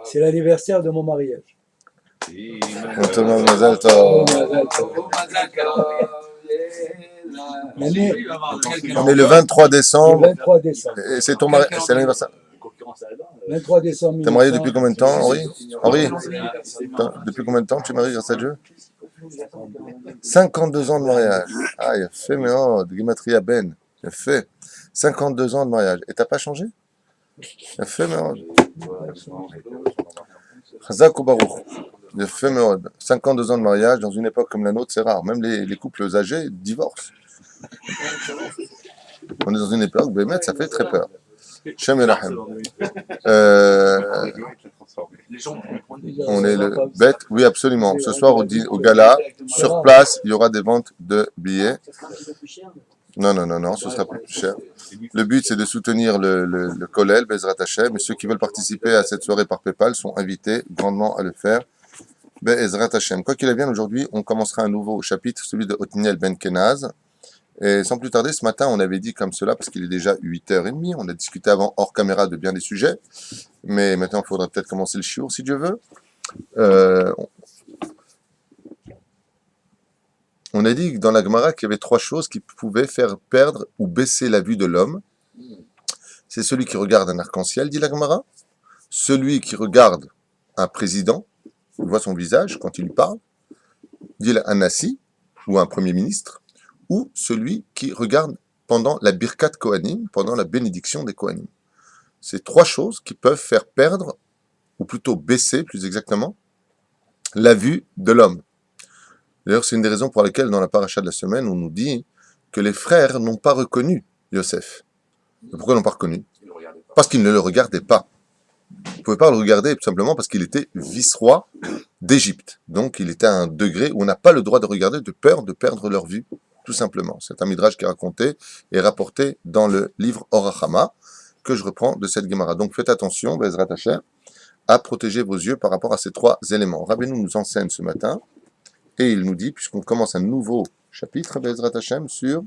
C'est l'anniversaire de mon mariage. On te demande Mazal Tov. L'année, On est le 23 le décembre 23 décembre. et c'est ton mariage, c'est l'anniversaire. 23 décembre T'es marié depuis 1900. combien de temps, Henri? Henri, depuis combien de temps tu es marié grâce à Dieu? 52 ans de mariage. Ah, il a fait, mais oh, de Gematria Ben. Il a fait 52 ans de mariage. Et t'as pas changé? Il a fait, mais oh. Chazak ou Baruch. Il a fait, mais oh. 52 ans de mariage dans une époque comme la nôtre, c'est rare. Même les couples âgés divorcent. On est dans une époque, Bémet, ça fait très peur. Shem Elachem. On est le bête, oui absolument. Ce soir au gala, sur place, il y aura des ventes de billets. Non, ce sera plus cher. Le but c'est de soutenir le Kollel, Bezrat Hashem, et ceux qui veulent participer à cette soirée par PayPal sont invités grandement à le faire. Bezrat Hashem. Quoi qu'il advienne, aujourd'hui, on commencera un nouveau chapitre, celui de Otniel Ben Kenaz. Et sans plus tarder, ce matin, on avait dit comme cela, parce qu'il est déjà 8h30, on a discuté avant hors caméra de bien des sujets, mais maintenant il faudra peut-être commencer le shiur si Dieu veut. On a dit que dans la Gemara qu'il y avait 3 choses qui pouvaient faire perdre ou baisser la vue de l'homme. C'est celui qui regarde un arc-en-ciel, dit la Gemara, celui qui regarde un président, on voit son visage quand il lui parle, dit un nasi, ou un premier ministre, ou celui qui regarde pendant la Birkat Kohanim, pendant la bénédiction des Kohanim. C'est 3 choses qui peuvent faire perdre, ou plutôt baisser, plus exactement, la vue de l'homme. D'ailleurs, c'est une des raisons pour lesquelles, dans la paracha de la semaine, on nous dit que les frères n'ont pas reconnu Yosef. Et pourquoi ils n'ont pas reconnu? Parce qu'ils ne le regardaient pas. Ils ne pouvaient pas le regarder tout simplement parce qu'il était vice-roi d'Égypte. Donc, il était à un degré où on n'a pas le droit de regarder de peur de perdre leur vue. Tout simplement. C'est un midrash qui est raconté et rapporté dans le livre Orachama, que je reprends de cette Gemara. Donc faites attention, Bezrat Hashem, à protéger vos yeux par rapport à ces 3 éléments. Rabbeinu nous enseigne ce matin, et il nous dit, puisqu'on commence un nouveau chapitre, Bezrat Hashem, sur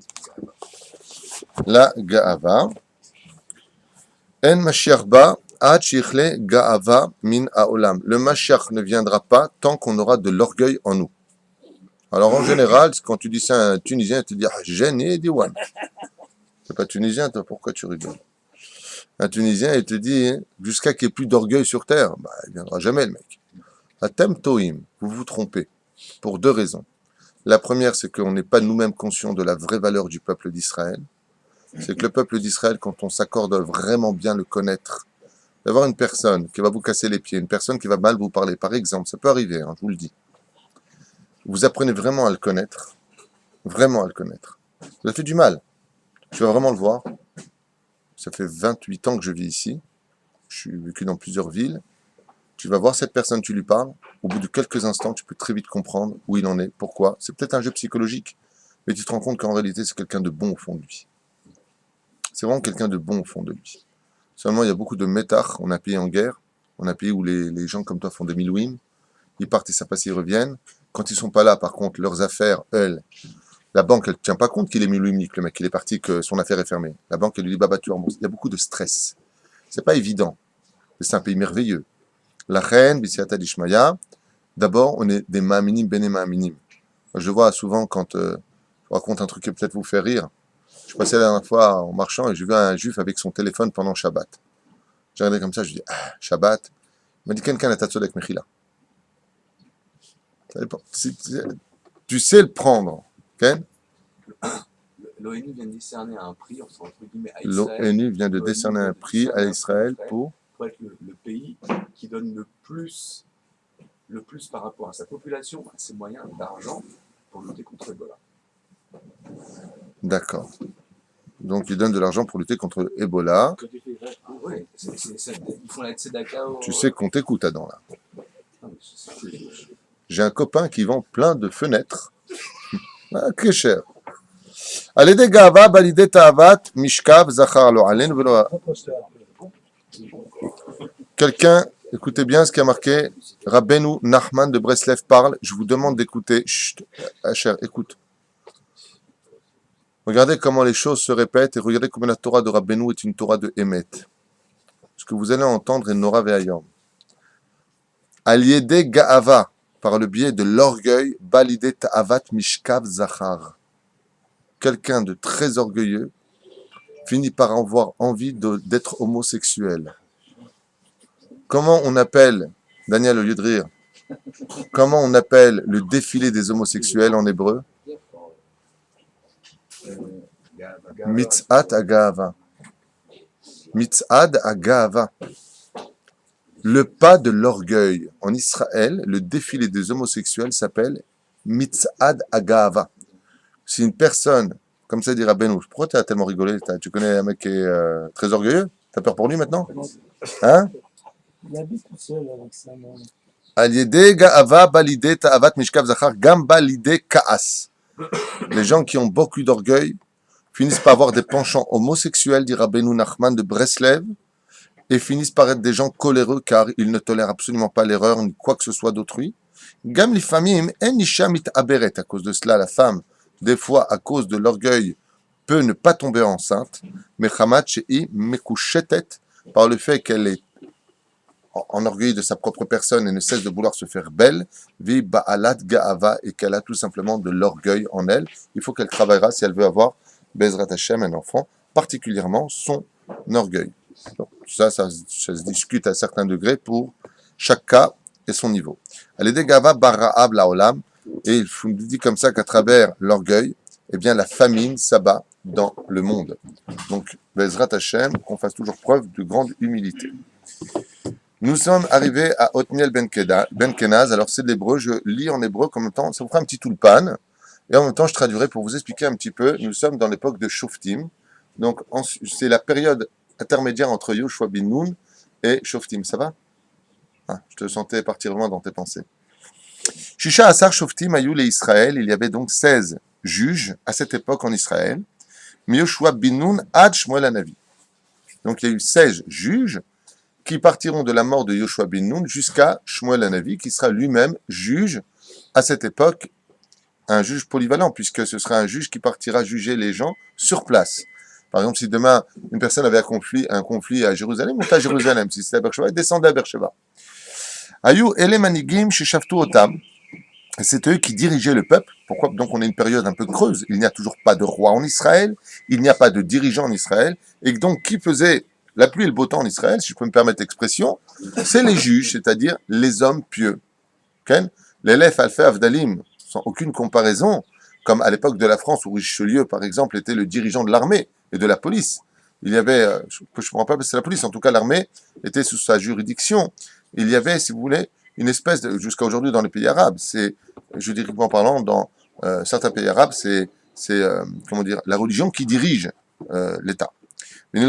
la Ga'ava. En Mashiach ba, ad shichle Ga'ava min ha'olam. Le Mashiach ne viendra pas tant qu'on aura de l'orgueil en nous. Alors en général, quand tu dis ça à un Tunisien, il te dit « Gêné, Diwan ». C'est pas tunisien, toi, pourquoi tu rigoles? Un Tunisien, il te dit « Jusqu'à qu'il n'y ait plus d'orgueil sur terre ». Bah, il ne viendra jamais, le mec. Atem toim, vous vous trompez, pour 2 raisons. La première, c'est qu'on n'est pas nous-mêmes conscients de la vraie valeur du peuple d'Israël. C'est que le peuple d'Israël, quand on s'accorde à vraiment bien le connaître, d'avoir une personne qui va vous casser les pieds, une personne qui va mal vous parler, par exemple, ça peut arriver, hein, je vous le dis. Vous apprenez vraiment à le connaître. Vraiment à le connaître. Ça fait du mal. Tu vas vraiment le voir. Ça fait 28 ans que je vis ici. Je suis vécu dans plusieurs villes. Tu vas voir cette personne, tu lui parles. Au bout de quelques instants, tu peux très vite comprendre où il en est, pourquoi. C'est peut-être un jeu psychologique, mais tu te rends compte qu'en réalité, c'est quelqu'un de bon au fond de lui. C'est vraiment quelqu'un de bon au fond de lui. Seulement, il y a beaucoup de métars. On a un pays en guerre. On a un pays où les gens comme toi font des milouim. Ils partent et ça passe, ils reviennent. Quand ils sont pas là, par contre, leurs affaires, elles, la banque, elle ne tient pas compte qu'il est milouimique, le mec, il est parti, que son affaire est fermée. La banque, elle lui dit, bah, tu rembourses. Il y a beaucoup de stress. C'est pas évident. C'est un pays merveilleux. La reine, Bisiata d'Ishmaïa, d'abord, on est des ma'aminim, béné ma'aminim. Je vois souvent quand je raconte un truc qui peut-être vous faire rire. Je passais la dernière fois en marchant et j'ai vu un juif avec son téléphone pendant Shabbat. J'ai regardé comme ça, je dis, ah, Shabbat. Il m'a dit, quelqu'un a tatsodek mechila. Tu sais le prendre. Okay? L'ONU vient de décerner un prix, entre guillemets, à Israël. L'ONU vient de décerner un prix à Israël pour être le pays qui donne le plus par rapport à sa population, à ses moyens d'argent pour lutter contre Ebola. D'accord. Donc ils donnent de l'argent pour lutter contre Ebola. Oui, ils font la tzedaka. Tu sais qu'on t'écoute, Adam, là. J'ai un copain qui vend plein de fenêtres. Ah, très cher. Alede gava balide ta'avat mishkav zachar lo alen velo. Quelqu'un, écoutez bien ce qui a marqué. Rabbeinu Nachman de Breslev parle. Je vous demande d'écouter. Chut, Asher, écoute. Regardez comment les choses se répètent et regardez combien la Torah de Rabbeinu est une Torah de Emet. Ce que vous allez entendre est Nora Ve'ayom. Aliede Ga'ava, par le biais de l'orgueil, Balide Ta'avat Mishkav Zachar. Quelqu'un de très orgueilleux finit par avoir envie d'être homosexuel. Comment on appelle, Daniel, au lieu de rire, comment on appelle le défilé des homosexuels en hébreu? Mitzat Agava. Mitzad Agava. Le pas de l'orgueil. En Israël, le défilé des homosexuels s'appelle Mitzad Agava. Si une personne, comme ça dit Rabbeinu, pourquoi tu as tellement rigolé? Tu connais un mec qui est très orgueilleux? T'as peur pour lui maintenant? Hein? Il habite tout seul avec sa maman. Aliede Ga'ava Balide Ta'avat Mishkav Zachar Gam Balide Ka'as. Les gens qui ont beaucoup d'orgueil finissent par avoir des penchants homosexuels, dit Rabbeinu Nachman de Breslev, et finissent par être des gens coléreux car ils ne tolèrent absolument pas l'erreur ni quoi que ce soit d'autrui. Gam lifamim en isha mit'aberet. À cause de cela, la femme, des fois, à cause de l'orgueil, peut ne pas tomber enceinte, mais chamat she'i mekushetet, par le fait qu'elle est enorgueillie de sa propre personne et ne cesse de vouloir se faire belle, vi ba'alat ga'ava, et qu'elle a tout simplement de l'orgueil en elle. Il faut qu'elle travaillera si elle veut avoir Bezrat Hashem, un enfant, particulièrement son orgueil. Donc, ça se discute à certains degrés pour chaque cas et son niveau. Alede Gava bara'ab laolam, et il nous dit comme ça qu'à travers l'orgueil, eh bien la famine s'abat dans le monde. Donc, Bezrat Hashem, qu'on fasse toujours preuve de grande humilité. Nous sommes arrivés à Otniel ben Kenaz. Alors c'est de l'hébreu, je lis en hébreu, en même temps, ça vous fera un petit tulpan, et en même temps je traduirai pour vous expliquer un petit peu. Nous sommes dans l'époque de Shoftim, donc c'est la période intermédiaire entre Yoshua bin Nun et Shoftim. Ça va? Je te sentais partir loin dans tes pensées. Shisha Asar Shoftim Ayul et Israël, il y avait donc 16 juges à cette époque en Israël. Yoshua bin Nun ad Shmuel Hanavi. Donc il y a eu 16 juges qui partiront de la mort de Yoshua bin Nun jusqu'à Shmuel Hanavi, qui sera lui-même juge à cette époque, un juge polyvalent, puisque ce sera un juge qui partira juger les gens sur place. Par exemple, si demain une personne avait un conflit à Jérusalem, monte à Jérusalem. Si c'était à Beersheba, il descendait à Beersheba. Ayu ele manigim sheshaftu otam. C'est eux qui dirigeaient le peuple. Pourquoi? Donc on a une période un peu creuse. Il n'y a toujours pas de roi en Israël, il n'y a pas de dirigeant en Israël, et donc qui faisait la pluie et le beau temps en Israël, si je peux me permettre l'expression, c'est les juges, c'est-à-dire les hommes pieux. L'élève Alpha Avdalim, sans aucune comparaison, comme à l'époque de la France où Richelieu, par exemple, était le dirigeant de l'armée et de la police. Il y avait, je ne me rappelle pas si c'est la police, en tout cas l'armée était sous sa juridiction. Il y avait, si vous voulez, une espèce de, jusqu'à aujourd'hui dans les pays arabes, c'est, juridiquement parlant, dans certains pays arabes, c'est comment dire, la religion qui dirige l'État. Et il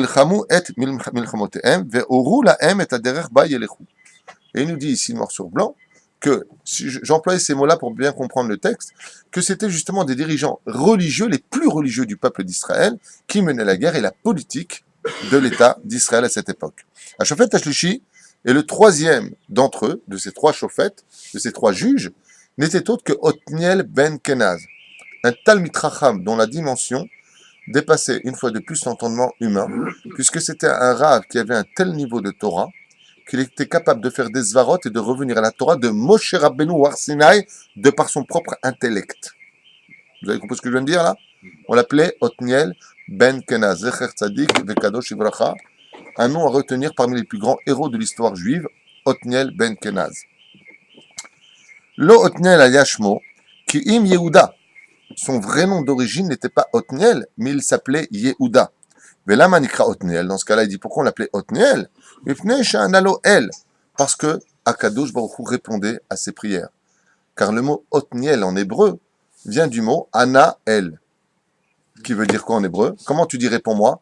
nous dit ici, noir sur blanc, que, si j'employais ces mots-là pour bien comprendre le texte, que c'était justement des dirigeants religieux, les plus religieux du peuple d'Israël, qui menaient la guerre et la politique de l'État d'Israël à cette époque. Ashofet Ashlishi est le troisième d'entre eux, de ces trois chofettes, de ces trois juges, n'était autre que Otniel ben Kenaz, un Talmid Chacham dont la dimension dépassait une fois de plus l'entendement humain, puisque c'était un Rav qui avait un tel niveau de Torah qu'il était capable de faire des svarot et de revenir à la Torah de Moshe Rabbeinu Har Sinai de par son propre intellect. Vous avez compris ce que je viens de dire là? On l'appelait Otniel ben Kenaz, Zecher Tzadik Vekadosh Ivracha, un nom à retenir parmi les plus grands héros de l'histoire juive, Otniel ben Kenaz. Lo Otniel Ayashmo, qui im Yehuda. Son vrai nom d'origine n'était pas Otniel, mais il s'appelait Yehuda. Velama nikra Otniel. Dans ce cas-là, il dit pourquoi on l'appelait Otniel? Parce que Akadosh Baruch Hu répondait à ses prières. Car le mot Otniel en hébreu vient du mot Anael, qui veut dire quoi en hébreu? Comment tu dis réponds-moi?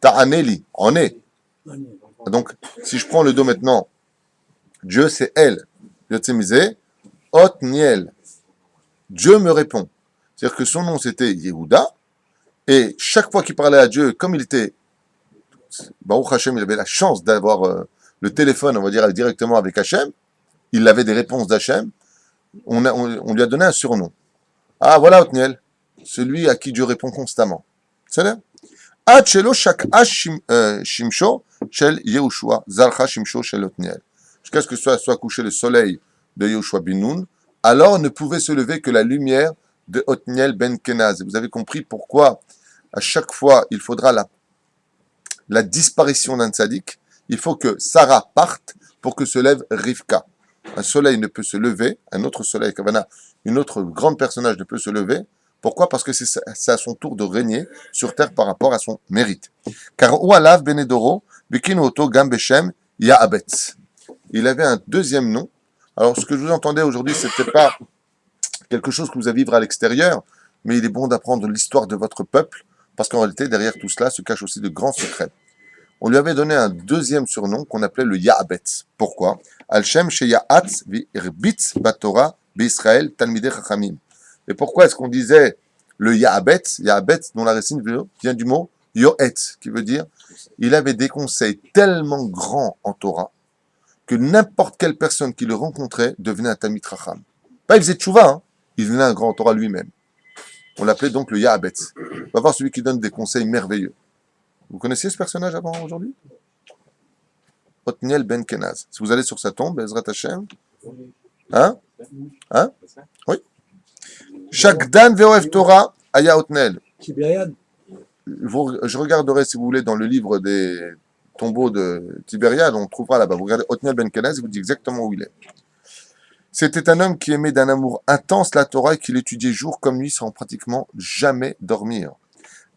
Ta'aneli, en est. Donc, si je prends le dos maintenant, Dieu c'est elle. Yotzemisé, Otniel. Dieu me répond. C'est-à-dire que son nom c'était Yehuda, et chaque fois qu'il parlait à Dieu, comme il était, Baruch Hashem, il avait la chance d'avoir le téléphone, on va dire, directement avec Hashem, il avait des réponses d'Hashem, on lui a donné un surnom. Ah, voilà Otniel, celui à qui Dieu répond constamment. C'est là. Ad shelo shak'ash shimsho shel Yehoshua, zarcha shimsho shel Otniel. jusqu'à ce que soit couché le soleil de Yoshua bin Nun, alors ne pouvait se lever que la lumière de Othniel ben Kenaz. Vous avez compris pourquoi à chaque fois il faudra la disparition d'un tzaddik, il faut que Sarah parte pour que se lève Rivka. Un soleil ne peut se lever, un autre soleil, Kavana, une autre grande personnage ne peut se lever. Pourquoi? Parce que c'est à son tour de régner sur terre par rapport à son mérite. Car Oualav Benedoro, Bikinu Oto Gambeshem Yahabetz. Il avait un deuxième nom. Alors, ce que je vous entendais aujourd'hui, c'était pas quelque chose que vous allez vivre à l'extérieur, mais il est bon d'apprendre l'histoire de votre peuple, parce qu'en réalité, derrière tout cela se cachent aussi de grands secrets. On lui avait donné un deuxième surnom qu'on appelait le Yahabetz. Pourquoi? Al-Shem Sheyahatz Virbitz Batora B'Israël Talmidei Chachamim. Et pourquoi est-ce qu'on disait le Yahabetz? Yahabetz, dont la racine vient du mot Yoetz, qui veut dire il avait des conseils tellement grands en Torah que n'importe quelle personne qui le rencontrait devenait un Talmid Chacham. Pas il faisait tchouva, hein, il devenait un grand en Torah lui-même. On l'appelait donc le Yahabetz. On va voir celui qui donne des conseils merveilleux. Vous connaissiez ce personnage avant aujourd'hui? Othniel ben Kenaz. Si vous allez sur sa tombe, Ezrat Hashem, hein? Hein? Oui. Shagdan ve'oev Torah aya Othniel. Tibériade. Je regarderai, si vous voulez, dans le livre des tombeaux de Tibériade, on trouvera là-bas. Vous regardez Othniel ben Kenaz, il vous dit exactement où il est. C'était un homme qui aimait d'un amour intense la Torah et qui l'étudiait jour comme nuit sans pratiquement jamais dormir.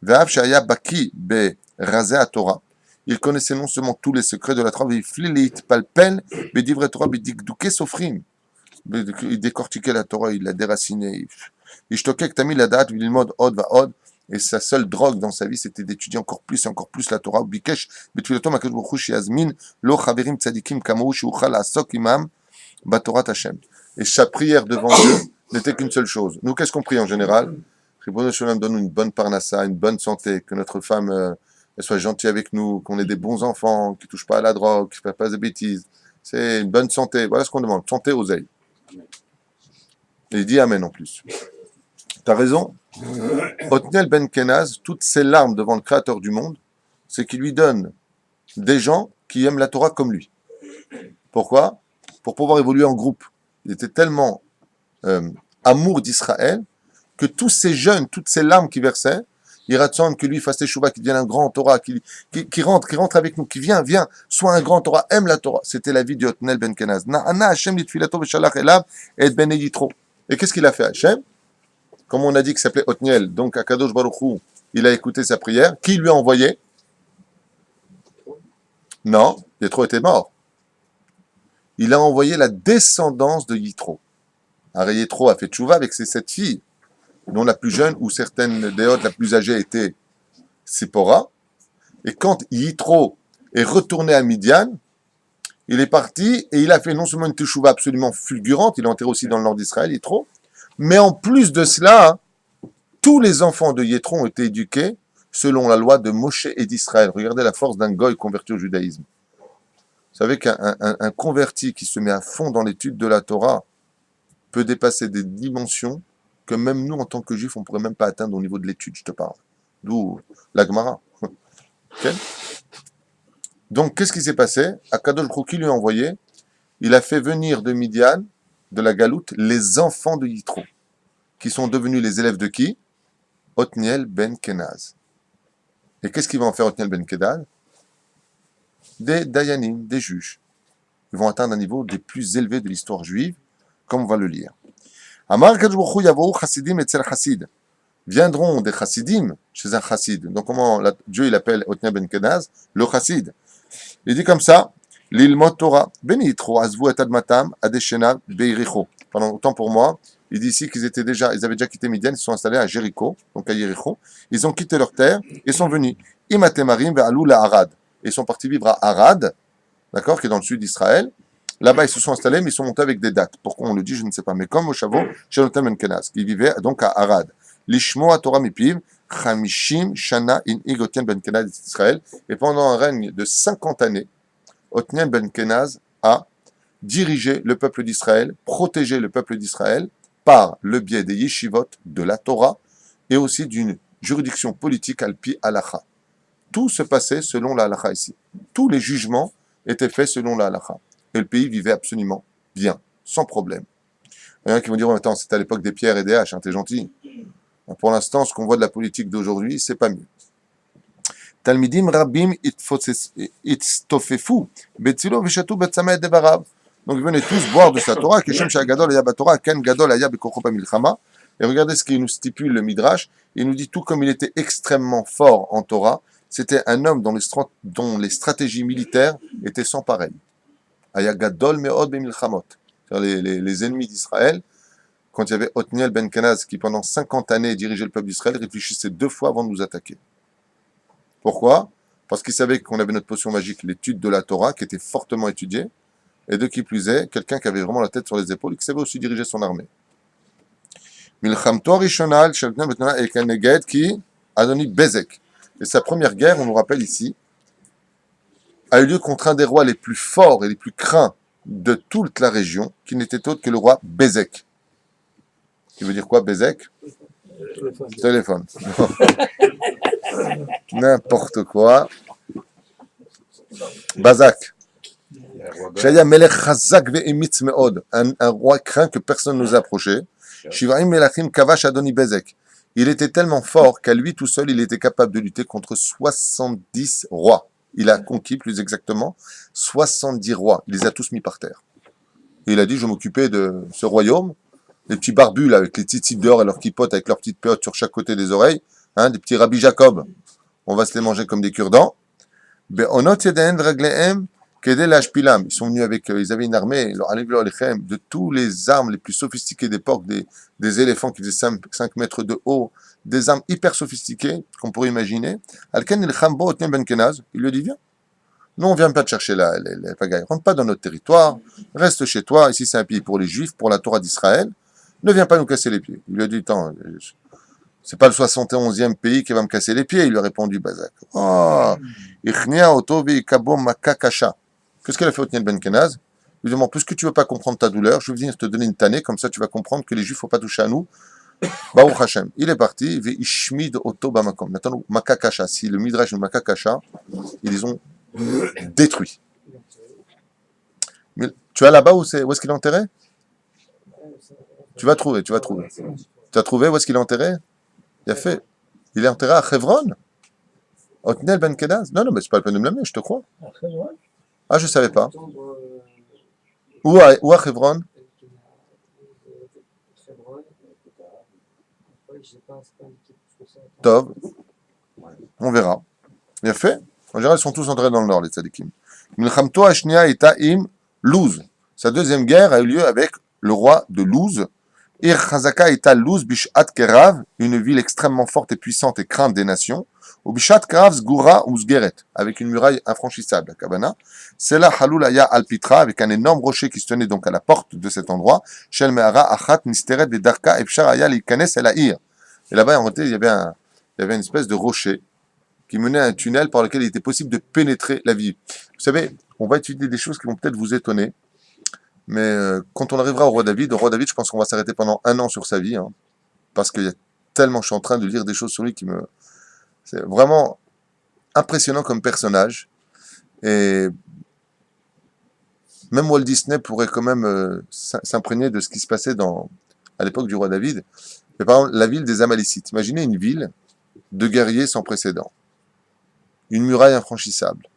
Ve'av shaya baki be razeh Torah. Il connaissait non seulement tous les secrets de la Torah, mais il palpel be divrei Torah be dikduke sofrim. Il décortiquait la Torah, il la déracinait. Il stockait que Tamil la date, il mode od va od. Et sa seule drogue dans sa vie, c'était d'étudier encore plus et encore plus la Torah. Bikesh betfilato makadosh baruch hu shiazmin lo chaverim tzadikim kamou sheuchal asok imam batorat Hashem. Et sa prière devant Dieu n'était qu'une seule chose. Nous, qu'est-ce qu'on prie en général? Ribono Shalom donne une bonne parnassa, une bonne santé, que notre femme elle soit gentille avec nous, qu'on ait des bons enfants, qui ne touchent pas à la drogue, qui ne fassent pas de bêtises. C'est une bonne santé. Voilà ce qu'on demande. Santé, oseille. Et il dit Amen en plus. T'as raison. Othniel ben Kenaz, toutes ses larmes devant le Créateur du monde, c'est qu'il lui donne des gens qui aiment la Torah comme lui. Pourquoi? Pour pouvoir évoluer en groupe. Il était tellement amour d'Israël que tous ces jeunes, toutes ces larmes qui versaient, il raconte que lui fasse teshuva, qu'il devienne un grand en Torah, qui rentre avec nous, qui vient, soit un grand en Torah, aime la Torah. C'était la vie de Othniel ben Kenaz. Na'ana Hashem litfilato v'shalach elav et ben Yitro. Et qu'est-ce qu'il a fait Hashem? Comme on a dit qu'il s'appelait Othniel, donc Akadosh Baruch Hu, il a écouté sa prière. Qui lui a envoyé? Non, Yitro était mort. Il a envoyé la descendance de Yitro. Aré Yitro a fait tchouva avec ses 7 filles, dont la plus jeune, ou certaines des autres, la plus âgée, était Sipora. Et quand Yitro est retourné à Midian, il est parti et il a fait non seulement une tchouva absolument fulgurante, il est enterré aussi dans le nord d'Israël, Yitro, mais en plus de cela, tous les enfants de Yitro ont été éduqués selon la loi de Moshe et d'Israël. Regardez la force d'un goy converti au judaïsme. Vous savez qu'un converti qui se met à fond dans l'étude de la Torah peut dépasser des dimensions que même nous, en tant que juifs, on ne pourrait même pas atteindre au niveau de l'étude, je te parle. D'où la Gemara. Okay. Donc, qu'est-ce qui s'est passé? Akadosh Baruch Hu lui a envoyé, il a fait venir de Midian, de la Galoute, les enfants de Yitro, qui sont devenus les élèves de qui? Othniel ben Kenaz. Et qu'est-ce qu'il va en faire Othniel ben Kenaz? Des Dayanim, des juges. Ils vont atteindre un niveau des plus élevés de l'histoire juive, comme on va le lire. Amar Kadosh Baruch Hu yavou chassidim etzel chassid. Viendront des chassidim chez un chassid. Donc comment Dieu il appelle Othniel ben Kenaz? Le chassid. Il dit comme ça, l'ilmot Torah, ben Yitro azvu et admatam adeshena beiricho. Pendant longtemps pour moi, il dit ici qu'ils avaient déjà quitté Midian, ils se sont installés à Jéricho, donc à Yéricho. Ils ont quitté leur terre et sont venus. Imatemarim ve'alou la Arad. Ils sont partis vivre à Arad, d'accord, qui est dans le sud d'Israël. Là-bas, ils se sont installés, mais ils sont montés avec des dates. Pourquoi on le dit, je ne sais pas. Mais comme au Chavo, chez Othniel ben Kenaz, qui vivait donc à Arad. Lishmo à Torah mipiv, chamishim shana in Othniel ben Kenaz d'Israël. Et pendant un règne de 50 années, Othniel ben Kenaz a dirigé le peuple d'Israël, protégé le peuple d'Israël par le biais des yeshivot, de la Torah, et aussi d'une juridiction politique al-pi halacha. Tout se passait selon la halacha ici. Tous les jugements étaient faits selon la halacha. et le pays vivait absolument bien, sans problème. Il y en a qui vont dire, oh, attends, c'était à l'époque des pierres et des haches, hein, t'es gentil. Pour l'instant, ce qu'on voit de la politique d'aujourd'hui, c'est pas mieux. Talmidim rabim itztofefu betzilo veshatu betzamet devarav. Donc ils venaient tous boire de sa Torah, Keshem Shagadol Aya Batorah, Ken Gadol Aya Bekocho Bamilchama. Et regardez ce qu'il nous stipule le Midrash. Il nous dit tout comme il était extrêmement fort en Torah, c'était un homme dont les stratégies militaires étaient sans pareil. Aya Gadol Meod Bemilchamot. Les ennemis d'Israël, quand il y avait Othniel Ben Kenaz qui pendant 50 années dirigeait le peuple d'Israël, réfléchissait 2 fois avant de nous attaquer. Pourquoi? Parce qu'il savait qu'on avait notre potion magique, l'étude de la Torah, qui était fortement étudiée, et de qui plus est, quelqu'un qui avait vraiment la tête sur les épaules et qui savait aussi diriger son armée. Milchamto Rishonal, Sheltna Betana et Keneged qui a donné Bezek. Et sa première guerre, on nous rappelle ici, a eu lieu contre un des rois les plus forts et les plus craints de toute la région, qui n'était autre que le roi Bezek. Qui veut dire quoi, Bezek? Téléphone. N'importe quoi. Bazak. Shaya Melech Chazak ve'emitz me'od. Un roi craint que personne ne nous approchait. Shivaim Melachim Kavash Adoni Bezek. Il était tellement fort qu'à lui tout seul, il était capable de lutter contre 70 rois. Il a conquis, plus exactement, 70 rois. Il les a tous mis par terre. Et il a dit, je m'occupais de ce royaume. Les petits barbus, là, avec les tzitzit d'or et leurs kipotes, avec leurs petites péotes sur chaque côté des oreilles. Hein, des petits Rabbi Jacob. On va se les manger comme des cure-dents. Be'onot yedehen v'raglehem kedei lashpilam. Ils sont venus avec, ils avaient une armée, de tous les armes les plus sophistiquées d'époque, des éléphants qui faisaient 5 mètres de haut, des armes hyper sophistiquées qu'on pourrait imaginer. Alken il chambo otne ben kenaz. Il lui dit, viens. Nous, on ne vient pas te chercher les pagailles. Rentre pas dans notre territoire. Reste chez toi. Ici, c'est un pays pour les Juifs, pour la Torah d'Israël. Ne viens pas nous casser les pieds. Il lui a dit, attends, c'est pas le 71e pays qui va me casser les pieds. Il lui a répondu, Bazak. Oh, Ichnia otovi kabo makakasha. Qu'est-ce qu'elle a fait Othniel Ben Kenaz? Il lui dit, puisque tu veux pas comprendre ta douleur, je vais venir te donner une tannée, comme ça tu vas comprendre que les Juifs, faut pas toucher à nous. Baruch Hashem. Il est parti, ve'ishmid oto bamakom. Maintenant, makakasha. Si le Midrash de makakasha, ils les ont détruits. Mais tu as là-bas où est-ce qu'il est enterré? Tu vas trouver. Tu as trouvé où est-ce qu'il est enterré? Il a fait. Il est enterré à Hebron. Othniel Ben Kenaz. Non, mais c'est pas la peine de me l'amener, je te crois. Ah, je savais pas. Où à Hebron? Tov. On verra. Il a fait. En général, ils sont tous entrés dans le nord, les tzadikim. Milchamto Ashnia et Taim Luz. Sa deuxième guerre a eu lieu avec le roi de Luz. Ir Chazaka et Luz Bishat Kerav, une ville extrêmement forte et puissante et crainte des nations. Ou Bishat Kerav Zgura ou Zgeret, avec une muraille infranchissable, la Kabana. C'est là Halulaya Alpitra, avec un énorme rocher qui se tenait donc à la porte de cet endroit. Shel Me'ara Achat Nisteret Vedarka Efshar Aya Likanes El Aïr. Et là-bas, en réalité, il y avait une espèce de rocher qui menait à un tunnel par lequel il était possible de pénétrer la ville. Vous savez, on va étudier des choses qui vont peut-être vous étonner, mais quand on arrivera au roi David, je pense qu'on va s'arrêter pendant 1 an sur sa vie, hein, parce qu'il y a tellement, je suis en train de lire des choses sur lui c'est vraiment impressionnant comme personnage, et même Walt Disney pourrait quand même s'imprégner de ce qui se passait à l'époque du roi David. Mais par exemple, la ville des Amalécites. Imaginez une ville de guerriers sans précédent. Une muraille infranchissable.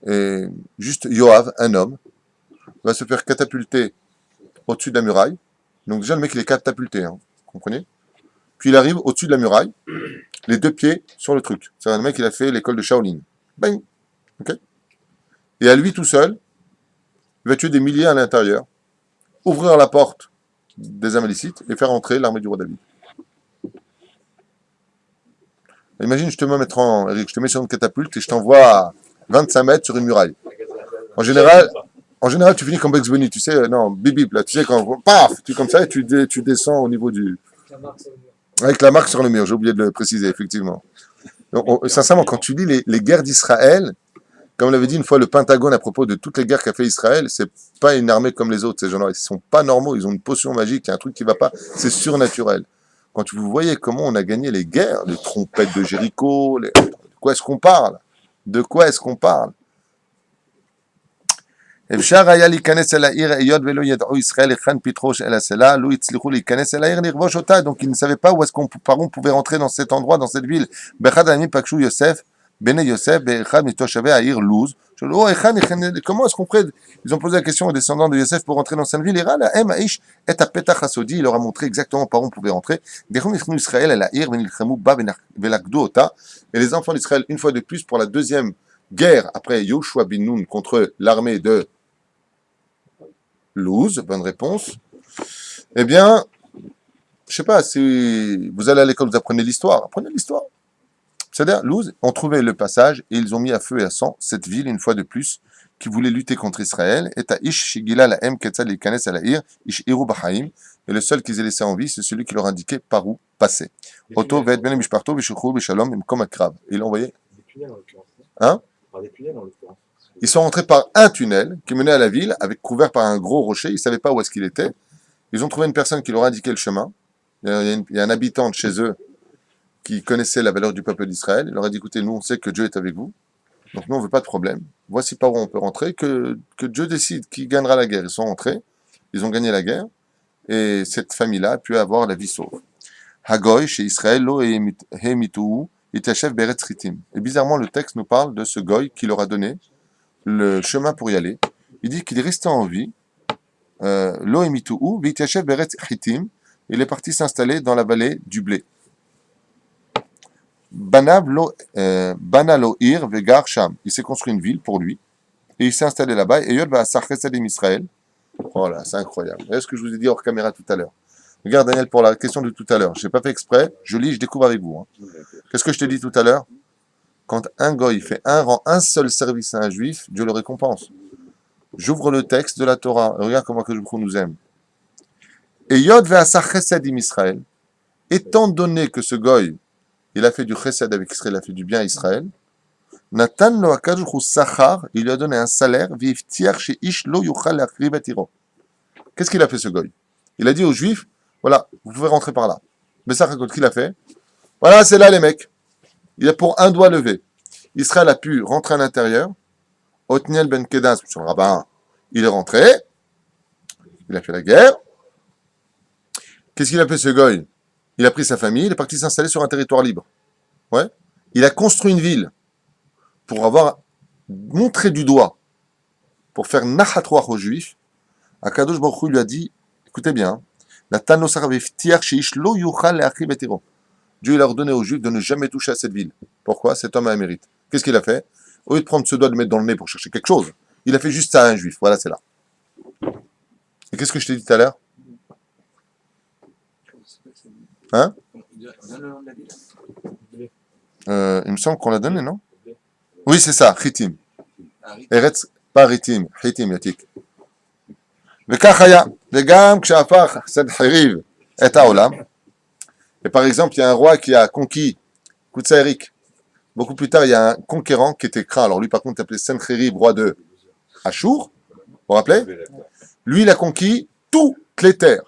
Et juste Yoav, un homme, va se faire catapulter au-dessus de la muraille. Donc déjà, le mec, il est catapulté, hein, vous comprenez? Puis il arrive au-dessus de la muraille, les 2 pieds sur le truc. C'est-à-dire, le mec, il a fait l'école de Shaolin. Bang! Ok? Et à lui tout seul, il va tuer des milliers à l'intérieur, ouvrir la porte des Amalécites et faire entrer l'armée du roi David. Imagine, je te mets sur une catapulte et je t'envoie à 25 mètres sur une muraille. En général, tu finis comme Bugs Bunny, tu sais, non, bip bip, là, tu sais, quand, paf, tu comme ça et tu descends au niveau du... Avec la marque sur le mur, j'ai oublié de le préciser, effectivement. Donc, sincèrement, quand tu lis les guerres d'Israël, comme l'avait dit une fois le Pentagone à propos de toutes les guerres qu'a fait Israël, c'est pas une armée comme les autres, ces gens-là, ils sont pas normaux, ils ont une potion magique, il y a un truc qui va pas, c'est surnaturel. Quand vous voyez comment on a gagné les guerres, les trompettes de Jéricho, de quoi est-ce qu'on parle? De quoi est-ce qu'on parle? אפשר היה להיכנס אל העיר, היות ולא ידעו ישראל היכן פתחו של הסלע, לא הצליחו להיכנס אל העיר לכבוש אותה, donc ils ne savaient pas où est-ce par où on pouvait rentrer dans cet endroit, dans cette ville. באחד הימים פגשו יוסף, בני יוסף, באחד מתושבי העיר לוז, שאלו, comment est-ce qu'on pourrait, ils ont posé la question aux descendants de Yosef pour rentrer dans cette ville, הראה להם האיש את הפתח הסודי, il leur a montré exactement par où on pouvait rentrer, דכו נכנסו ישראל אל העיר ונלחמו בה ולכדו אותה, et les enfants d'Israël, une fois de plus, pour la deuxième guerre, après Yoshua bin Nun contre l'armée de Luz, bonne réponse. Eh bien, je sais pas, si vous allez à l'école, vous apprenez l'histoire. Apprenez l'histoire. C'est-à-dire, Luz ont trouvé le passage et ils ont mis à feu et à sang cette ville, une fois de plus, qui voulait lutter contre Israël. Et Ish Shigila la M Ketzal Ikanes Alaïr, Ish Iru Bahaim. Et le seul qu'ils aient laissé en vie, c'est celui qui leur indiquait par où passer. Oto Ved Ben Mishparto, Bishukhou, Bishalom, Imkom Akrab. Et ils l'ont envoyé. Hein? Par des tunnels, en l'occurrence. Ils sont rentrés par un tunnel qui menait à la ville, avec couvert par un gros rocher. Ils ne savaient pas où est-ce qu'il était. Ils ont trouvé une personne qui leur a indiqué le chemin. Il y a un habitant de chez eux qui connaissait la valeur du peuple d'Israël. Il leur a dit, écoutez, nous, on sait que Dieu est avec vous. Donc, nous, on ne veut pas de problème. Voici par où on peut rentrer. Que Dieu décide qui gagnera la guerre. Ils sont rentrés. Ils ont gagné la guerre. Et cette famille-là a pu avoir la vie sauve. Hagoy, chez Israël, lo hemitou, itachef beretz chitim. Et bizarrement, le texte nous parle de ce goy qui leur a donné le chemin pour y aller. Il dit qu'il est resté en vie. Lo emitou, vitachef beretz chitim. Il est parti s'installer dans la vallée du blé. Bana lo ir vegar sham. Il s'est construit une ville pour lui. Et il s'est installé là-bas. Et Yod va à Sarchesadim Israël. Oh là, c'est incroyable. Vous voyez ce que je vous ai dit hors caméra tout à l'heure. Regarde Daniel pour la question de tout à l'heure. Je n'ai pas fait exprès. Je lis, je découvre avec vous. Hein. Qu'est-ce que je te dis tout à l'heure? Quand un goy rend un seul service à un juif, Dieu le récompense. J'ouvre le texte de la Torah. Regarde comment que le Dieu nous aime. Et Yod ve'asa chesed im Israël. Étant donné que ce goy, il a fait du chesed avec Israël, il a fait du bien à Israël, Natan lo hakadosh hu sachar, il lui a donné un salaire, v'iftiach she'ish lo yuchal la'akriv et iro. Qu'est-ce qu'il a fait ce goy? Il a dit aux juifs, voilà, vous pouvez rentrer par là. Mais ça, qu'est-ce qu'il a fait? Voilà, c'est là les mecs. Il a pour un doigt levé. Israël a pu rentrer à l'intérieur. Otniel ben Kedaz, sur le rabbin, il est rentré. Il a fait la guerre. Qu'est-ce qu'il a fait ce goy? Il a pris sa famille, il est parti s'installer sur un territoire libre. Ouais. Il a construit une ville pour avoir montré du doigt, pour faire nachatroach aux juifs. Akadosh Baruch Hu lui a dit, écoutez bien, la tanosar veftiach sheish lo yuchal le'achiv et iro. Dieu il a ordonné aux juifs de ne jamais toucher à cette ville. Pourquoi? Cet homme a un mérite. Qu'est-ce qu'il a fait? Au lieu de prendre ce doigt de le mettre dans le nez pour chercher quelque chose, il a fait juste ça à un juif. Voilà, c'est là. Et qu'est-ce que je t'ai dit tout à l'heure? Hein? Il me semble qu'on l'a donné, non? Oui, c'est ça, Chitim. Eretz, pas Ritim, Chitim, Yatik. וכך היה, וגם כשהפך סנחריב את העולם, et par exemple, il y a un roi qui a conquis Koutsaïrik. Beaucoup plus tard, il y a un conquérant qui était craint. Alors lui, par contre, il s'appelait Sencherib, roi de Achour. Vous vous rappelez? Lui, il a conquis toutes les terres.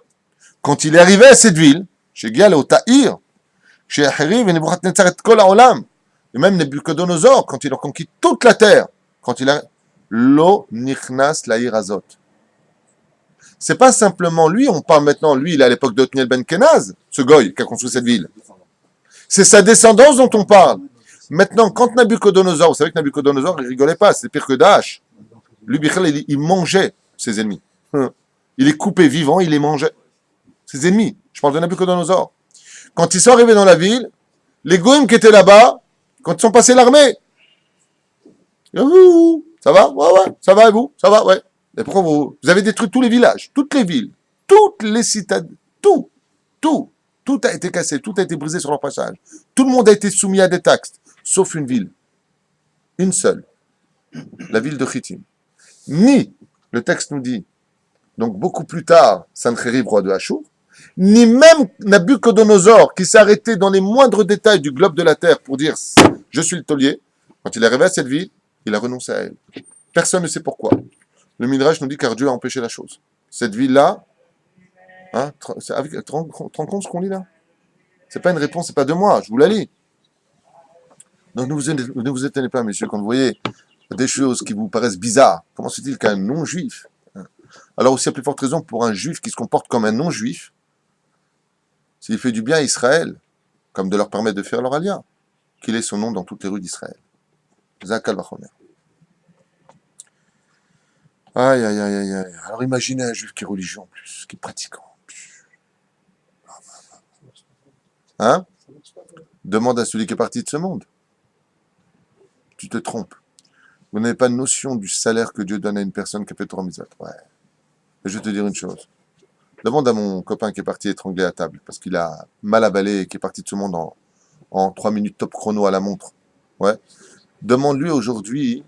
Quand il est arrivé à cette ville, chez Gial au Tahir, chez Ahiriv et Nebuchadnezzar et Kol HaOlam, et même Nebuchadnezzar, quand il a conquis toute la terre, quand il a Lo Nichnas Laïr Azot. C'est pas simplement lui, on parle maintenant, lui, il est à l'époque d'Otniel Ben Kenaz, ce goy qui a construit cette ville. C'est sa descendance dont on parle. Maintenant, quand Nabucodonosor, vous savez que Nabucodonosor, il rigolait pas, c'est pire que Daesh. Lui, il mangeait ses ennemis. Il est coupé vivant, il les mangeait. Ses ennemis. Je parle de Nabucodonosor. Quand ils sont arrivés dans la ville, les goïms qui étaient là-bas, quand ils sont passés l'armée, ça va? Ouais, ça va et vous? Ça va? Ouais. Et pourquoi vous avez détruit tous les villages, toutes les villes, toutes les citadelles, tout a été cassé, tout a été brisé sur leur passage. Tout le monde a été soumis à des taxes, sauf une ville. Une seule. La ville de Chittim. Ni, le texte nous dit, donc beaucoup plus tard, Sancherib, roi de Achour, ni même Nabucodonosor, qui s'est arrêté dans les moindres détails du globe de la terre pour dire « Je suis le taulier », quand il est arrivé à cette ville, il a renoncé à elle. Personne ne sait pourquoi. Le Midrash nous dit car Dieu a empêché la chose. Cette ville-là, hein, tu te rends compte ce qu'on lit là? C'est pas une réponse, c'est pas de moi, je vous la lis. Donc ne vous étonnez pas, messieurs, quand vous voyez des choses qui vous paraissent bizarres. Comment se fait-il qu'un non-juif, alors aussi à plus forte raison pour un juif qui se comporte comme un non-juif, s'il fait du bien à Israël, comme de leur permettre de faire leur alia, qu'il ait son nom dans toutes les rues d'Israël. Zakal Vachomer. Aïe, aïe, aïe, aïe, aïe. Alors imaginez un juif qui est religieux en plus, qui est pratiquant. Hein? Demande à celui qui est parti de ce monde. Tu te trompes. Vous n'avez pas de notion du salaire que Dieu donne à une personne qui a fait Torah Mitzvot. Ouais. Et je vais te dire une chose. Demande à mon copain qui est parti étrangler à table, parce qu'il a mal avalé et qui est parti de ce monde en 3 minutes top chrono à la montre. Ouais. Demande-lui aujourd'hui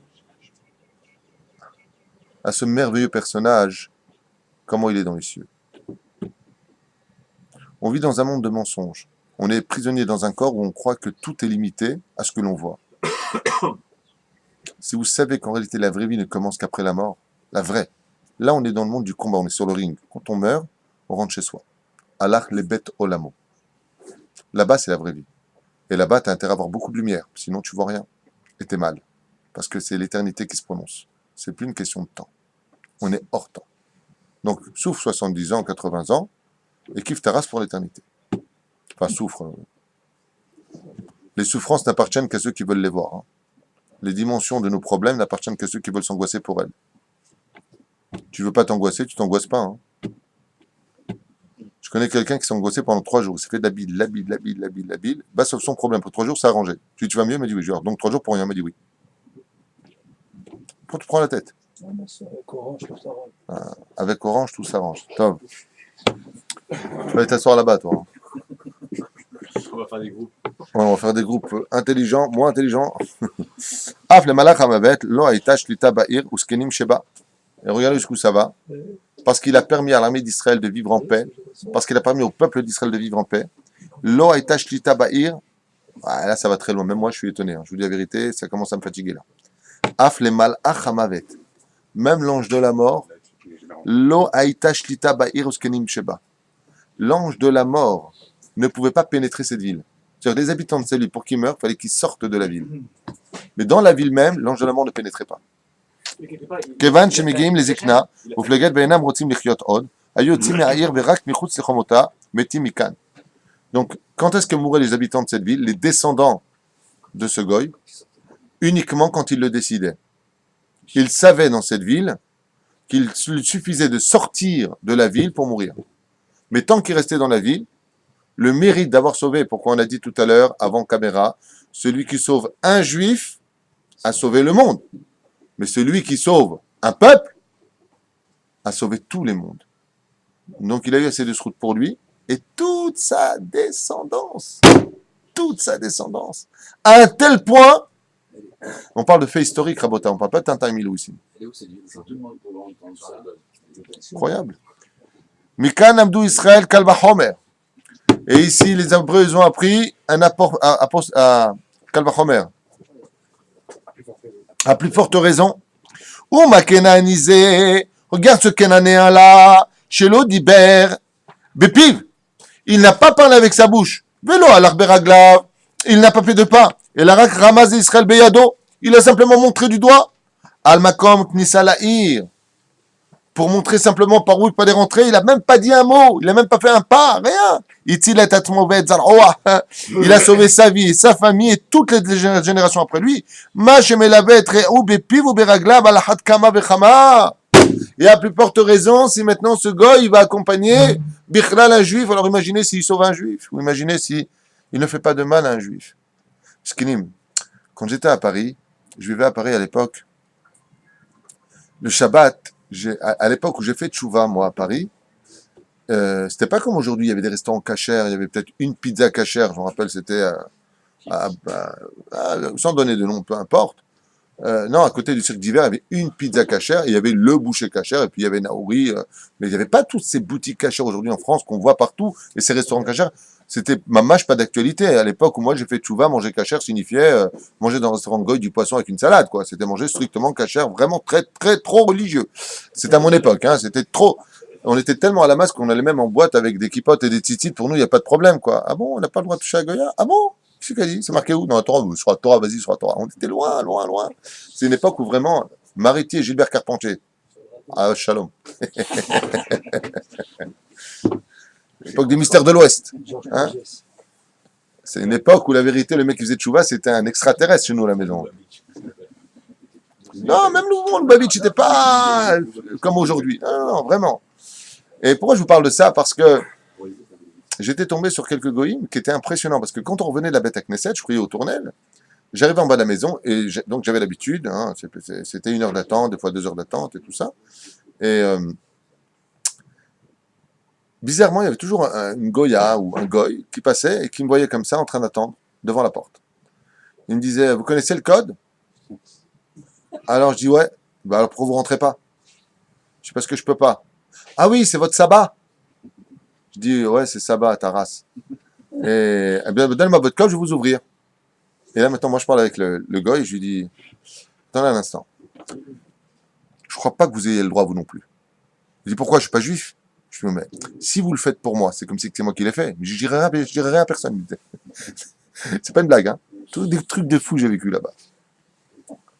à ce merveilleux personnage comment il est dans les cieux. On vit dans un monde de mensonges. On est prisonnier dans un corps où on croit que tout est limité à ce que l'on voit. Si vous savez qu'en réalité la vraie vie ne commence qu'après la mort, la vraie, là on est dans le monde du combat, on est sur le ring. Quand on meurt, on rentre chez soi. Allah les bêtes olamo. Là-bas c'est la vraie vie. Et là-bas tu as intérêt à avoir beaucoup de lumière, sinon tu vois rien. Et t'es mal. Parce que c'est l'éternité qui se prononce. C'est plus une question de temps. On est hors temps. Donc souffre 70 ans, 80 ans, et kiffe ta race pour l'éternité. Enfin, souffre. Les souffrances n'appartiennent qu'à ceux qui veulent les voir. Hein. Les dimensions de nos problèmes n'appartiennent qu'à ceux qui veulent s'angoisser pour elles. Tu veux pas t'angoisser, tu t'angoisses pas. Hein. Je connais quelqu'un qui s'est angoissé pendant 3 jours. Il s'est fait de la bile. Bah, sauf son problème. Pour 3 jours, ça a arrangé. Tu vas mieux? Il m'a dit oui. Genre, donc 3 jours pour rien. Il m'a dit oui. Pourquoi tu prends la tête? Avec Orange, tout s'arrange. Avec Orange, tout s'arrange. Top. Tu vas aller t'asseoir là-bas, toi. Hein. On va faire des groupes. Ouais, on va faire des groupes intelligents, moins intelligents. Af le malach hamavet, lo haïta shlita ba'ir uskenim sheba. Et regardez jusqu'où ça va. Parce qu'il a permis à l'armée d'Israël de vivre en paix. Parce qu'il a permis au peuple d'Israël de vivre en paix. Lo haïta shlita ba'ir. Ah, là, ça va très loin. Même moi, je suis étonné. Hein. Je vous dis la vérité, ça commence à me fatiguer là. Af le malach hamavet. Même l'ange de la mort. Lo haïta shlita ba'ir uskenim sheba. L'ange de la mort ne pouvait pas pénétrer cette ville. C'est-à-dire les habitants de cette ville, pour qu'ils meurent, il fallait qu'ils sortent de la ville. Mais dans la ville même, l'ange de la mort ne pénétrait pas. Kevan shemigeim les ikna, ufleget beinam rotzim lichiot od, ayu yotzim me'air verak michutz lechomota, metim mikan. Donc, quand est-ce que mouraient les habitants de cette ville, les descendants de ce goy? Uniquement quand ils le décidaient. Ils savaient dans cette ville qu'il suffisait de sortir de la ville pour mourir. Mais tant qu'ils restaient dans la ville, le mérite d'avoir sauvé, pourquoi on a dit tout à l'heure, avant caméra, celui qui sauve un juif a sauvé le monde. Mais celui qui sauve un peuple a sauvé tous les mondes. Donc il a eu assez de route pour lui et toute sa descendance. Toute sa descendance. À un tel point, on parle de fait historique, Rabota, on ne parle pas de Tintin et Milou ici. Incroyable. Mikan Abdou Israël Kalba Homer. Et ici, les Hébreux, ils ont appris un apport à Kalba Homer. À plus forte raison. Ouma Kenanisé. Regarde ce Kenanéen là. Chez l'Odiber. Bépiv. Il n'a pas parlé avec sa bouche. Vélo à l'Arberaglav. Il n'a pas fait de pas. Et l'Arak Ramaz Israël Beyado. Il a simplement montré du doigt. Al-Makom Knisalaïr. Pour montrer simplement par où il fallait rentrer, il n'a même pas dit un mot, il n'a même pas fait un pas, rien. Il a sauvé sa vie, sa famille et toutes les générations après lui. Et à plus forte raison, si maintenant ce gars, il va accompagner Bichlal un juif, alors imaginez s'il sauve un juif, ou imaginez s'il ne fait pas de mal à un juif. Skinim, quand j'étais à Paris, je vivais à Paris à l'époque, le Shabbat, à l'époque où j'ai fait tchouva, moi, à Paris, c'était pas comme aujourd'hui, il y avait des restaurants cachers, il y avait peut-être une pizza cachère, je me rappelle, c'était sans donner de nom, peu importe. Non, à côté du cirque d'hiver, il y avait une pizza cachère, il y avait le boucher cachère, et puis il y avait Naouri, mais il n'y avait pas toutes ces boutiques cachères aujourd'hui en France qu'on voit partout, et ces restaurants cachers, c'était mâche pas d'actualité. À l'époque où moi j'ai fait tchouva, manger cachère signifiait manger dans un restaurant de goy du poisson avec une salade, quoi. C'était manger strictement cachère, vraiment trop religieux. C'était à mon époque, hein, c'était trop. On était tellement à la masse qu'on allait même en boîte avec des kipotes et des tzitzit. Pour nous, il n'y a pas de problème, quoi. Ah bon, on n'a pas le droit de toucher à Goya? Ah bon? Qu'est-ce qu'il a dit? C'est marqué où? Dans la Torah? Sur la Torah, vas-y, sur la Torah. On était loin, loin, loin. C'est une époque où vraiment, Mariti et Gilbert Carpentier. Ah, shalom. L'époque des mystères de l'Ouest. Georges Hein? Burgess. C'est une époque où la vérité, le mec qui faisait tchouva, c'était un extraterrestre chez nous à la maison. Non, même le Babich n'était pas comme aujourd'hui. Non, non, non, vraiment. Et pourquoi je vous parle de ça? Parce que j'étais tombé sur quelques goïms qui étaient impressionnants. Parce que quand on revenait de la bête à Knesset, je priais aux tournelles, j'arrivais en bas de la maison et donc j'avais l'habitude, hein, c'était 1 heure d'attente, des fois 2 heures d'attente et tout ça. Et bizarrement, il y avait toujours une goya ou un goy qui passait et qui me voyait comme ça en train d'attendre devant la porte. Il me disait, vous connaissez le code? Alors je dis, ouais. Bah alors pourquoi vous rentrez pas? Je dis, parce que je peux pas. Ah oui, c'est votre sabbat. Je dis, ouais, c'est sabbat, ta race. Et eh bien, donnez-moi votre code, je vais vous ouvrir. Et là, maintenant, moi, je parle avec le goy et je lui dis, attendez un instant. Je crois pas que vous ayez le droit, vous non plus. Je dis, pourquoi? Je suis pas juif. Je dis, mais si vous le faites pour moi, c'est comme si c'est moi qui l'ai fait. Je dirais rien à personne. C'est pas une blague, hein. Tous des trucs de fou j'ai vécu là-bas.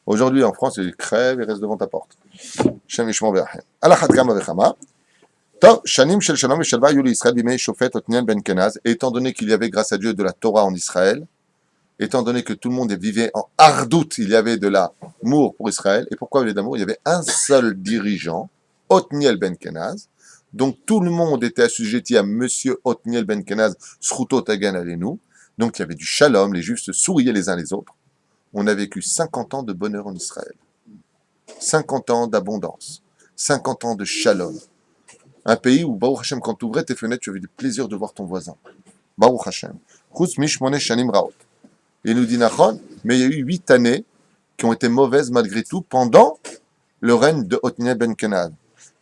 Aujourd'hui, en France, ils crèvent et restent devant ta porte. Shem yishmor v'yachem. Alachat kama v'chama. Tov, shanim shel shalom v'shalva yu l'Israël bimei shofet Otniel ben Kenaz. Et étant donné qu'il y avait, grâce à Dieu, de la Torah en Israël, étant donné que tout le monde vivait en hardout, il y avait de l'amour pour Israël. Et pourquoi il y avait d'amour? Il y avait un seul dirigeant, Otniel ben Kenaz. Donc tout le monde était assujetti à Monsieur Otniel ben Kenaz, Sruto Tagan Alenu. Donc il y avait du shalom, les Juifs se souriaient les uns les autres. On a vécu 50 ans de bonheur en Israël. 50 ans d'abondance. 50 ans de shalom. Un pays où, Baruch Hashem, quand tu ouvrais tes fenêtres, tu avais du plaisir de voir ton voisin. Baruch Hashem. Chutz mishmone shanim raot. Il nous dit Nachon, mais il y a eu 8 années qui ont été mauvaises malgré tout pendant le règne de Otniel ben Kenaz.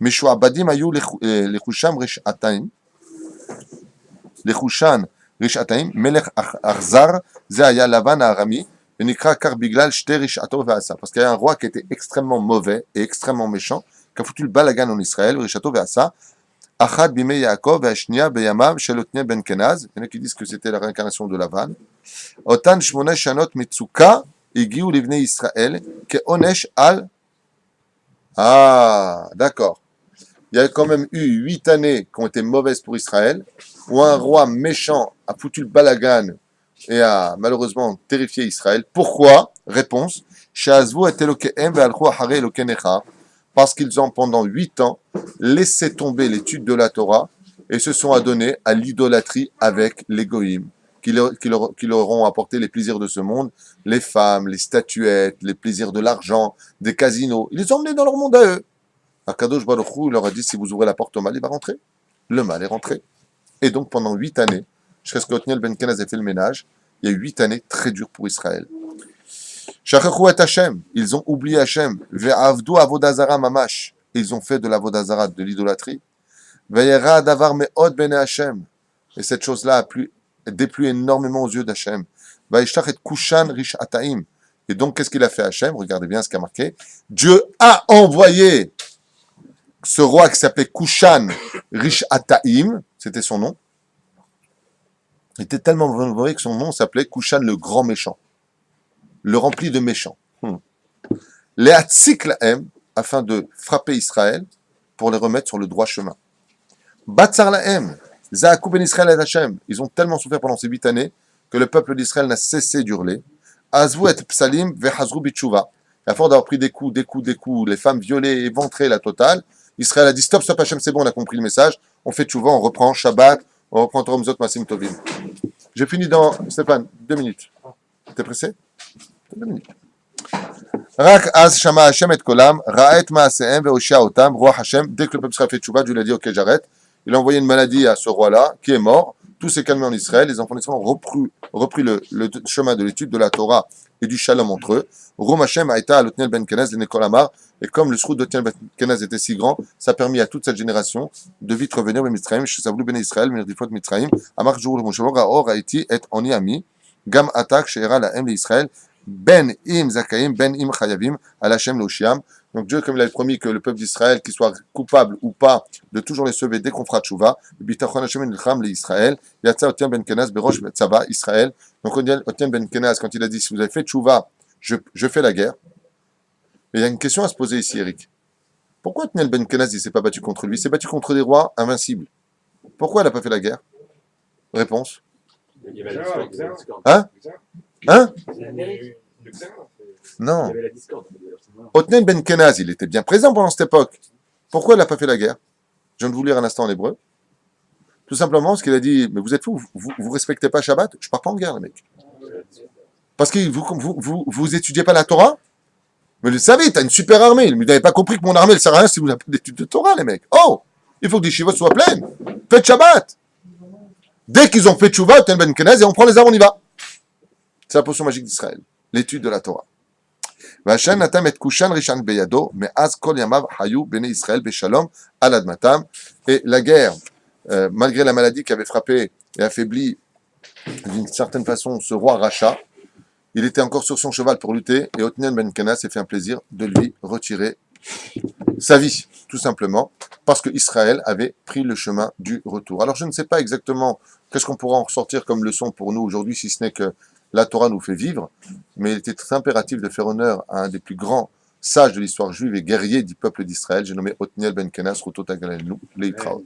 Mishua badim ayu lechusham rishataim. Lechushan rishataim. Melech arzar. Ze aya Lavan Arami. Parce qu'il y a un roi qui était extrêmement mauvais et extrêmement méchant, qui a foutu le balagan en Israël, Rishato ve'asa, Achad bimei Yaakov ve'ashnia beyamav shel Otniel ben Kenaz. Il y en a qui disent que c'était la réincarnation de Lavan. Otan shmona shanot mitzuka igiu livnei Israël ke'onesh al. Ah, d'accord. Il y a quand même eu 8 années qui ont été mauvaises pour Israël, où un roi méchant a foutu le balagan et a malheureusement terrifié Israël. Pourquoi? Réponse. Parce qu'ils ont pendant 8 ans laissé tomber l'étude de la Torah et se sont adonnés à l'idolâtrie avec les goïms, qui leur ont apporté les plaisirs de ce monde, les femmes, les statuettes, les plaisirs de l'argent, des casinos. Ils les ont emmenés dans leur monde à eux. Akadosh Baruch Hu leur a dit, si vous ouvrez la porte au mal, il va rentrer. Le mal est rentré. Et donc pendant 8 années, jusqu'à ce que Otniel ben Kenaz ait fait le ménage, il y a eu 8 années très dures pour Israël. Shachachou et Hashem, ils ont oublié Hashem. Ve'avdu avodazara mamash, ils ont fait de l'avodazara, de l'idolâtrie. Ve'yera davar me'od bene Hashem, et cette chose-là a déplu énormément aux yeux d'Hashem. Ve'ishtach et kushan rishataim, et donc qu'est-ce qu'il a fait Hashem? Regardez bien ce qu'il a marqué. Dieu a envoyé ce roi qui s'appelait Kushan Rishataim, c'était son nom. Il était tellement mauvais que son nom s'appelait Kushan le grand méchant, le rempli de méchants. Les Hatzik Lahem, afin de frapper Israël, pour les remettre sur le droit chemin. Batzar Lahem, Zaakou ben Israël et Hashem, ils ont tellement souffert pendant ces 8 années que le peuple d'Israël n'a cessé d'hurler. Azvou et Psalim vehazrou bitshuva. À force d'avoir pris des coups, les femmes violées, éventrées, la totale, Israël a dit stop, Hashem, c'est bon, on a compris le message, on fait tchouva, on reprend Shabbat, on reprend Torah Masim Tovim. J'ai fini dans, Stéphane, 2 minutes. T'es pressé? 2 minutes. Rak az shama Hashem et kolam, ra'et ma'asehem ve'oshia otam, roi Hashem, dès que le peuple sera fait tchouva, Dieu lui a dit ok, j'arrête. Il a envoyé une maladie à ce roi-là, qui est mort. Tout s'est calmé en Israël. Les enfants d'Israël ont repris le chemin de l'étude de la Torah et du shalom entre eux. Rom Hashem a été à l'Otniel ben Kenaz, l'Enekol Amar. Et comme le sroud d'Otniel ben Kenaz était si grand, ça a permis à toute cette génération de vite revenir au Mitzrayim. Chez Savlou ben Israël, venir des fois de Mitzrayim. Amar Jour le Moshevo, Raor Haïti et Oni Ami. Gam Atak, Sheera la M l'Israël. Ben im Zakaim, Ben im Chayavim, à l'Hashem l'Oshiam. Donc Dieu, comme il avait promis que le peuple d'Israël, qu'il soit coupable ou pas, de toujours les sauver dès qu'on fera tchouva, Israël, ben Kenaz, Israël. Donc Otniel ben Kenaz, quand il a dit, si vous avez fait tchouva, je fais la guerre. Et il y a une question à se poser ici, Eric. Pourquoi Otniel ben Kenaz ne s'est pas battu contre lui? Il s'est battu contre des rois invincibles. Pourquoi il n'a pas fait la guerre? Réponse. Il y avait la discorde. Hein? Hein? Il Non. y avait la discorde. Otniel ben Kenaz, il était bien présent pendant cette époque. Pourquoi il n'a pas fait la guerre? Je viens de vous lire un instant en hébreu. Tout simplement parce qu'il a dit, mais vous êtes fous, vous respectez pas Shabbat? Je pars pas en guerre, les mecs. Parce que vous étudiez pas la Torah? Mais vous le savez, t'as une super armée. Vous n'avez pas compris que mon armée ne sert à rien si vous n'avez pas d'études de Torah, les mecs. Oh! Il faut que des chivos soient pleines. Faites Shabbat! Dès qu'ils ont fait Tchouva, Otniel ben Kenaz, et on prend les armes, on y va. C'est la potion magique d'Israël. L'étude de la Torah. Vashan natam et kushan rishan beyado, mais az kol yamav hayu bene Israël beshalom al admatam. Et la guerre, malgré la maladie qui avait frappé et affaibli d'une certaine façon ce roi Racha, il était encore sur son cheval pour lutter, et Otniel ben Kenaz s'est fait un plaisir de lui retirer sa vie, tout simplement, parce que Israël avait pris le chemin du retour. Alors je ne sais pas exactement qu'est-ce qu'on pourra en ressortir comme leçon pour nous aujourd'hui, si ce n'est que la Torah nous fait vivre, mais il était très impératif de faire honneur à un des plus grands sages de l'histoire juive et guerrier du peuple d'Israël. J'ai nommé Otniel ben Kenaz, Rotot Agalenu, Leitraot.